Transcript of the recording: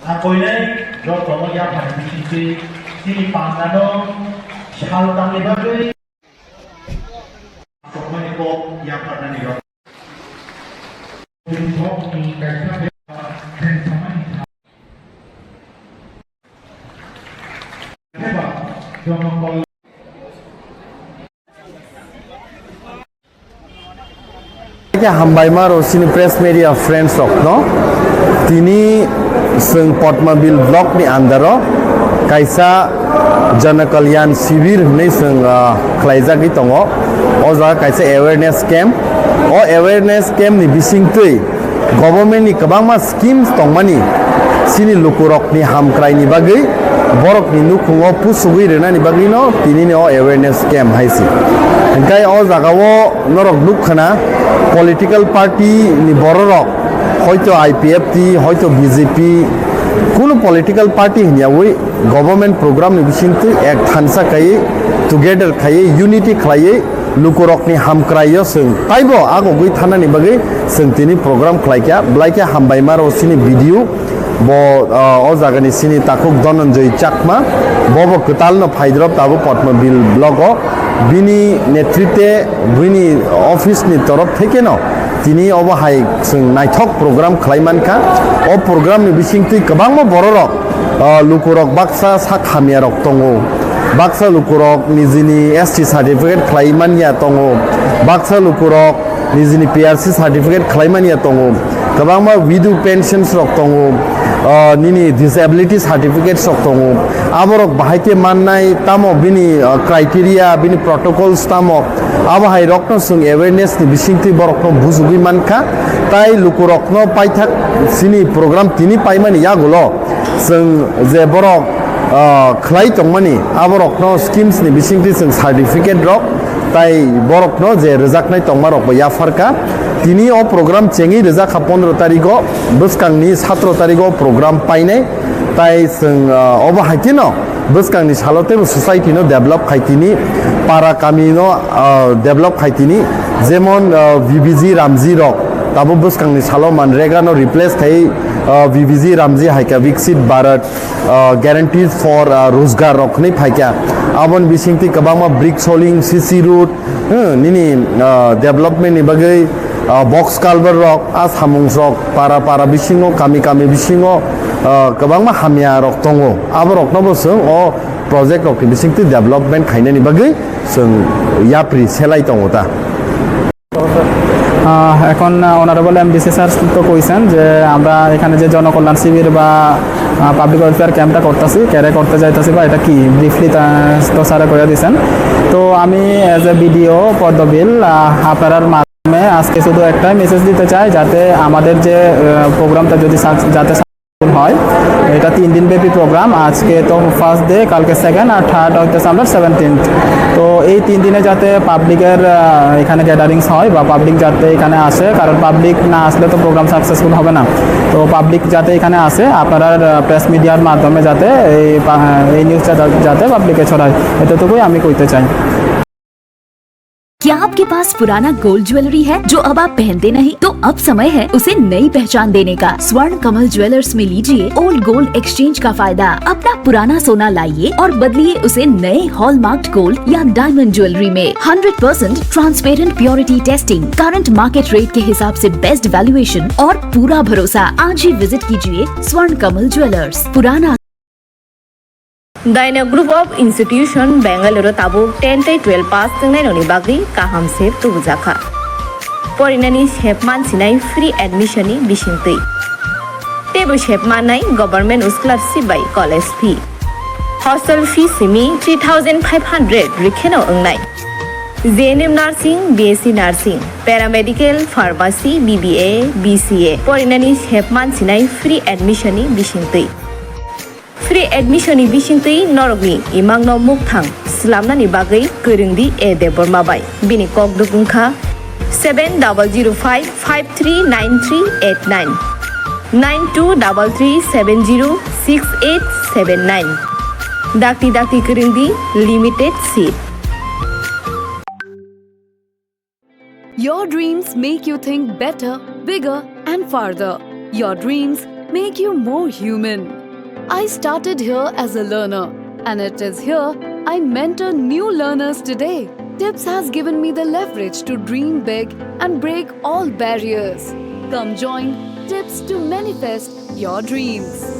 Apoinai Rotomo Yapan Shivir Panda Salthamni Bagwi Jana Hambaimar sini press media friends rokno tini seng Padmabil blog ni andaro kaisa Jana Kalyan Shivir ni seng khlaijak ni tongo o jaga kaisa awareness camp o awareness camp ni bisingtui government ni kabangma schemes tongmani sini lukurok ni hamkrai ni bagui borok ni nukungo pusugui rena ni bagui no tini ni o awareness camp haisi engkai o jaga o norok nukhana political party ni bororok hoyto IPFT hoyto BJP কোনো political party hinyawui government program ni bisingtui ek thansa kai together kai unity khai lukurok ni hamkrayo seng taibo agogui thana ni bagai seng tini program khlaikya blaikya hambaimar osini video bo o jagani sini takuk Dhananjay Chakma bobo kutalno phaidrop tabu Padmabil blogo bini netritwe bini office ni torof theke no tini obahai seng naithok program khlaimankha o program ni bisingtui kabangma bororok lukurok baksa sakhamia rok tongo baksa lukurok nijini ST certificate khlaimania tongo baksa lukurok nijini PRC certificate khlaimania tongo kabangma widow pensions rok tongo nini disability certificate sok tongo aborok bahaike mannai tamo bini criteria bini protocols tamo abahai rokno sung awareness ni bisingti borokno bujugui mankha tai lukurokno paithak sini program tini paimani yagulo sung je borok khlai tongmani aborokno schemes ni bisingti sung certificate rok tai borokno je rwjaknai tongmarok bo yafarka tini o program chengi rwjakkha 15 tariko bwskangni 17 tariko program painai tai sung obahaitino bwskangni salote society no develop khaitini para kami no develop khaitini jemon VBG Ramji rok tabo bwskangni salo manrega no replace khai VBG Ramji haika Viksit Bharat guarantees for rozgar rok ni phaikya abon bisingti kabangma brick soling CC route nini development ni bagai box culvert rok asamung rok para bisingo kami bisingo kabangma hamya rok tongo aborok no bosung o project rok bisingti development khainani bagai sung yapri selai tongo ta এখন honourable MDC sir তো কইছেন যে আমরা এখানে যে জনকল্যাণ শিবির বা public welfare ক্যাম্পটা করতেছি ক্যারে করতে যাইতেছি বা এটা কি ব্রিফলি তো স্যারে কইয়া দিয়েছেন তো আমি অ্যাজ এ ভিডিও পদ্মবিল আপনার মাধ্যমে আজকে শুধু একটাই মেসেজ দিতে চাই যাতে আমাদের যে প্রোগ্রামটা যদি যাতে হয় এটা 3 দিন ব্যাপী প্রোগ্রাম আজকে তো ফার্স্ট ডে কালকে সেকেন্ড আর থার্ড হইতেছে আমরা 17th তো এই 3 দিনে যাতে পাবলিকের এখানে গ্যাদারিংস হয় বা পাবলিক যাতে এখানে আসে কারণ পাবলিক না আসলে তো প্রোগ্রাম সাকসেসফুল হবে না তো পাবলিক যাতে এখানে আসে আপনারা প্রেস মিডিয়ার মাধ্যমে যাতে এই নিউজটা যাতে পাবলিকে ছড়ায় এতটুকুই আমি কইতে চাই क्या आपके पास पुराना गोल्ड ज्वेलरी है जो अब आप पहनते नहीं तो अब समय है उसे नई पहचान देने का। स्वर्ण कमल ज्वेलर्स में लीजिए ओल्ड गोल्ड एक्सचेंज का फायदा। अपना पुराना सोना लाइए और बदलिए उसे नए हॉलमार्क्ड गोल्ड या डायमंड ज्वेलरी में। 100% transparent purity testing, current market rate के हिसाब से बेस्ट वैल्यूएशन और पूरा भरोसा। आज ही विजिट कीजिए स्वर्ण कमल ज्वेलर्स पुराना। Daina Group of Institution Bangalore tabu 10-12 pass tengnai bagwi kaham sep tu Rwjakkha. Porinani shepman sinai free admission ni bisingtui. Tebo shepman nai government scholarship by college fee. Hostel fee simi 3,500 rikheno ongnai. JNM Nursing, BSc Nursing, Paramedical, Pharmacy, BBA, BCA. Porinani shepman sinai free admission ni bisingtui. Free admission ni bisingtui norogni imangno mukthang Salthamni Bagwi Goringdi Debbarma bai bini kok dukungkha 7005539389 9233706879 Dakti Goringdi limited seat. Your dreams make you think better, bigger and farther. Your dreams make you more human. I started here as a learner, and it is here I mentor new learners today. Tips has given me the leverage to dream big and break all barriers. Come join Tips to manifest your dreams.